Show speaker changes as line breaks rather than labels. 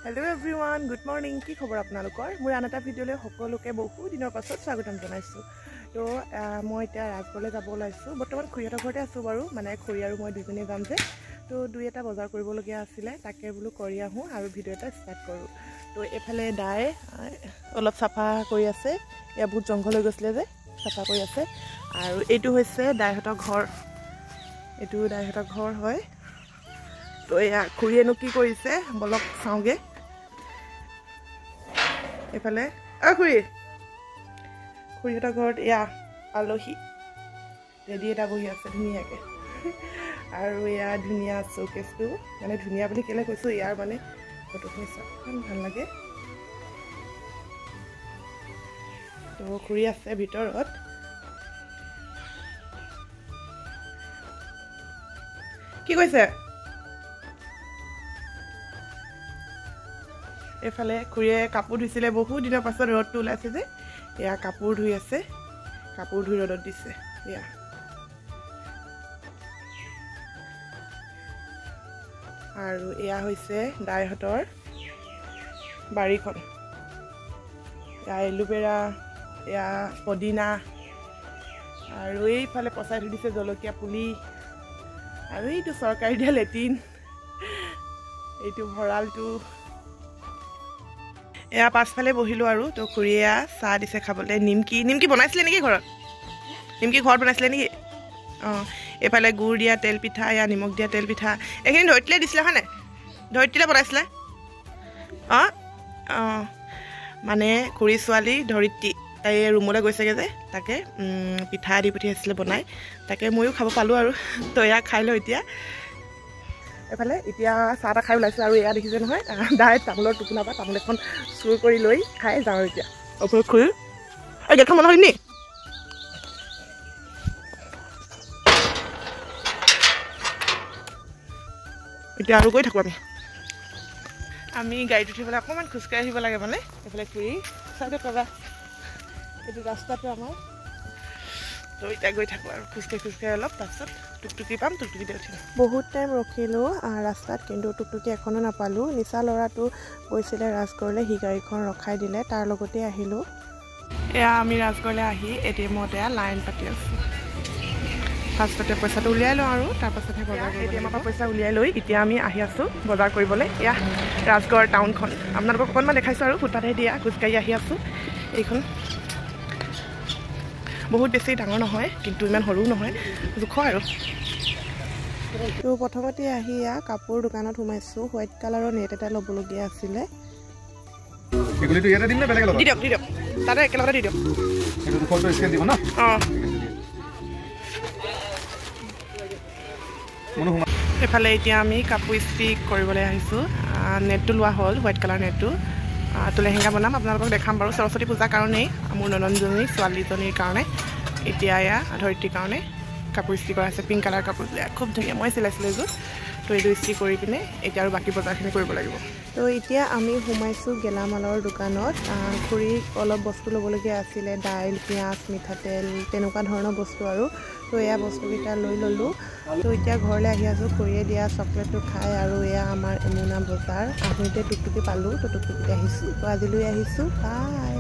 Hello everyone, good morning. কি খবৰ আপোনালোকৰ? মোৰ আনটা ভিডিঅ'লৈ সকলোকে বহু দিনৰ পাছত স্বাগতম জনাইছো। তো মই এতিয়া ৰাজগড়লৈ যাব ওলাইছো। বৰ্তমান খুৰীহঁতৰ ঘৰতে আছো বাৰু, মানে খুৰী আৰু মই দুজনে যাম যে। তো দুই এটা বজাৰ কৰিবলগীয়া আছিলে, তাকে বোলো কৰি আহো আৰু ভিডিঅ' এটা ষ্টাৰ্ট কৰো। তো এফালে দাই অলপ চাফা কৰি আছে। এয়া বহুত জংঘল হৈ গৈছিলে যে, চাফা কৰি আছে। আৰু এইটো হৈছে দাইহঁতৰ ঘৰ। এইটো দাইহঁতৰ ঘৰ হয়। তো এয়া খুৰীয়েনো কি কৰিছে বলক চাওঁগে। এফালে খুৰীহঁতৰ ঘৰত এয়া আলহী ৰেডি এটা বহি আছে ধুনীয়াকৈ। আৰু এয়া ধুনীয়া শ্ব'কেছটো, মানে ধুনীয়া বুলি কেলৈ কৈছোঁ, ইয়াৰ মানে ফটোখিনি চাওক, ইমান ভাল লাগে। তো খুৰী আছে ভিতৰত। কি কৈছে? এফালে খুৰীয়ে কাপোৰ ধুইছিলে, বহুত দিনৰ পাছত ৰ'দটো ওলাইছে যে, এয়া কাপোৰ ধুই আছে, কাপোৰ ধুই ৰ'দত দিছে। এয়া আৰু এয়া হৈছে দাইহঁতৰ বাৰীখন। এয়া এলোভেৰা, এয়া পদিনা, আৰু এইফালে পচাই থৈ দিছে জলকীয়া পুলি, আৰু এইটো চৰকাৰী দিয়া লেট্ৰিন, এইটো ভঁৰালটো। এয়া পাছফালে বহিলোঁ আৰু। তো খুৰীয়া চাহ দিছে খাবলৈ। নিমকি বনাইছিলে নেকি ঘৰত? নিমকি ঘৰত বনাইছিলে নেকি? অঁ, এইফালে গুড় দিয়া তেল পিঠা, এয়া নিমখ দিয়া তেল পিঠা। এইখিনি ধৰিত্ৰীলে দিছিলে হয় নাই? ধৰিত্ৰীলে বনাইছিলে। অঁ অঁ, মানে খুৰী ছোৱালী ধৰিত্ৰী, তাই ৰুমলৈ গৈছেগৈ যে, তাকে পিঠা দি পঠিয়াইছিলে বনাই, তাকে ময়ো খাব পালোঁ আৰু। তো এয়া খাই লওঁ এতিয়া। এফালে এতিয়া চাহ এটা খাই ওলাইছোঁ। আৰু এয়া দেখিছে নহয়, দাই তামোলৰ টোপোলা পৰা তামোল এখন চুৰ কৰি লৈ খাই যাওঁ এতিয়া। ওপৰত খুৰী এই গেটখন বন্ধ কৰিম নি? এতিয়া আৰু গৈ থাকোঁ আমি গাড়ীত উঠিবলৈ অকণমান খোজকাঢ়ি আহিব লাগে মানে। এইফালে খুৰী চাইডে পাবা, এইটো ৰাস্তাটো আমাৰ। তো এতিয়া গৈ থাকোঁ আৰু খোজকাঢ়ি অলপ, তাৰপিছত টুকটুকি পাম, টুকটুকিতে উঠিম। বহুত টাইম ৰখিলোঁ ৰাস্তাত, কিন্তু টুকটুকি এখনো নাপালোঁ। নিচা ল'ৰাটো গৈছিলে ৰাজগড়লৈ, সি গাড়ীখন ৰখাই দিলে, তাৰ লগতে আহিলোঁ। এয়া আমি ৰাজগড়লৈ আহি ATMত এয়া লাইন পাতি আছোঁ। ফাৰ্ষ্টতে পইচাটো উলিয়াই লওঁ আৰু তাৰপাছতহে বজাৰ কৰিব। ATMৰ পৰা পইচা উলিয়াই লৈ এতিয়া আমি আহি আছোঁ বজাৰ কৰিবলৈ। এয়া ৰাজগড় টাউনখন আপোনালোকক অকণমান দেখাইছোঁ আৰু ফুটপাথে দিয়া খোজকাঢ়ি আহি আছোঁ। এইখন বহুত বেছি ডাঙৰ নহয়, কিন্তু ইমান সৰুও নহয়, জোখ আৰু। তো প্ৰথমতে আহি এয়া কাপোৰ দোকানত সোমাইছোঁ। হোৱাইট কালাৰৰ নেট এটা ল'বলগীয়া আছিলে। দি দিয়ক তাতে একেলগতে দি দিয়ক। অঁ, এইফালে এতিয়া আমি কাপোৰ ইস্ত্ৰি কৰিবলৈ আহিছোঁ। নেটটো লোৱা হ'ল, হোৱাইট কালাৰ নেটটো। তো লেহেংগা বনাম, আপোনালোকক দেখাম বাৰু। সৰস্বতী পূজাৰ কাৰণেই, মোৰ ননন্দজনী ছোৱালীজনীৰ কাৰণে, এতিয়া এয়া ধৰিত্ৰীৰ কাৰণে কাপোৰ ইস্ত্ৰি কৰা আছে। পিংক কালাৰ কাপোৰ খুব ধুনীয়া, মই চিলাইছিলোঁ এযোৰ। তো এইটো ইস্ত্ৰি কৰি পিনে এতিয়া আৰু বাকী বজাৰখিনি কৰিব লাগিব। তো এতিয়া আমি সোমাইছোঁ গেলামালৰ দোকানত। খুৰীক অলপ বস্তু ল'বলগীয়া আছিলে, দাইল, পিঁয়াজ, মিঠাতেল, তেনেকুৱা ধৰণৰ বস্তু আৰু। তো এয়া বস্তুকেইটা লৈ ল'লোঁ। তো এতিয়া ঘৰলৈ আহি আছোঁ, খুৰীয়ে দিয়া চকলেটটো খাই। আৰু এয়া আমাৰ এমুনা বজাৰ। আহোঁতে টুকটুকি পালোঁ, তো টুকটুকিতে আহিছোঁ। তো আজিলৈ আহিছোঁ, বাই।